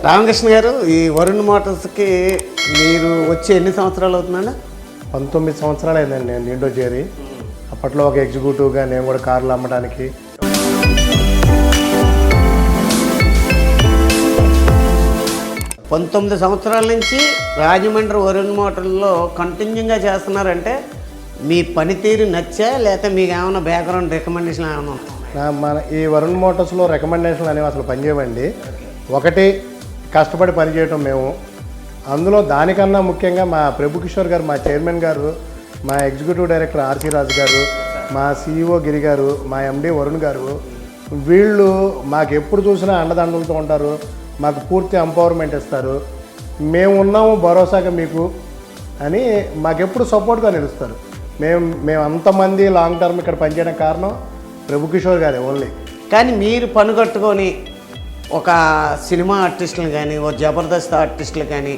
రామకృష్ణ గారు, ఈ వరుణ్ మోటార్స్కి మీరు వచ్చి ఎన్ని సంవత్సరాలు అవుతుందండి? 19 సంవత్సరాలు అయిందండి నేను దీంట్లో చేరి. అప్పట్లో ఒక ఎగ్జిక్యూటివ్గా నేను కూడా కార్లు అమ్మడానికి. పంతొమ్మిది సంవత్సరాల నుంచి రాజమండ్రి వరుణ్ మోటార్లో కంటిన్యూగా చేస్తున్నారంటే మీ పనితీరు నచ్చా, లేకపోతే మీకు ఏమైనా బ్యాక్గ్రౌండ్ రికమెండేషన్ ఏమైనా ఉందా? మన ఈ వరుణ్ మోటార్స్లో రికమెండేషన్లు అనేవి అసలు పనిచేయవండి. ఒకటి, కష్టపడి పనిచేయటం మేము. అందులో దానికన్నా ముఖ్యంగా మా ప్రభు కిషోర్ గారు, మా చైర్మన్ గారు, మా ఎగ్జిక్యూటివ్ డైరెక్టర్ ఆర్సీ రాజు గారు, మా సిఇఓ గిరి గారు, మా ఎండి వరుణ్ గారు, వీళ్ళు మాకు ఎప్పుడు చూసినా అండదండలతో ఉంటారు. మాకు పూర్తి ఎంపవర్మెంట్ ఇస్తారు. మేము ఉన్నాము భరోసాగా మీకు అని మాకెప్పుడు సపోర్ట్గా నిలుస్తారు. మేము అంతమంది లాంగ్ టర్మ్ ఇక్కడ పనిచేయడానికి కారణం ప్రభు కిషోర్ గారే ఓన్లీ. కానీ మీరు పనిగట్టుకొని ఒక సినిమా ఆర్టిస్టులు కానీ, ఒక జబర్దస్త్ ఆర్టిస్టులు కానీ,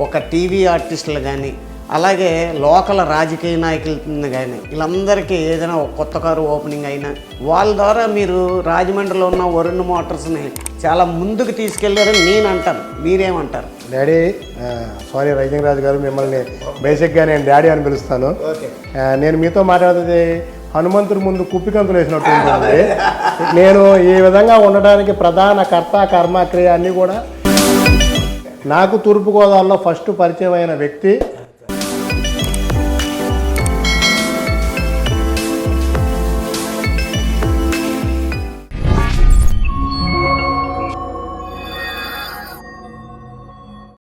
ఒక టీవీ ఆర్టిస్టులు కానీ, అలాగే లోకల్ రాజకీయ నాయకులను కానీ, వీళ్ళందరికీ ఏదైనా ఒక కొత్త కారు ఓపెనింగ్ అయినా వాళ్ళ ద్వారా మీరు రాజమండ్రిలో ఉన్న వరుణ్ మోటార్స్ని చాలా ముందుకు తీసుకెళ్ళారని నేను అంటాను. మీరేమంటారు? డాడీ, సారీ రైజింగ్ రాజు గారు, మిమ్మల్ని బేసిక్గా నేను డాడీ అని పిలుస్తాను. నేను మీతో మాట్లాడుతుంది హనుమంతుడి ముందు కుప్పికంతులు వేసినట్టు ఉంటుంది. నేను ఈ విధంగా ఉండడానికి ప్రధాన కర్త కర్మ క్రియ అన్నీ కూడా నాకు తూర్పుగోదావరిలో ఫస్ట్ పరిచయం అయిన వ్యక్తి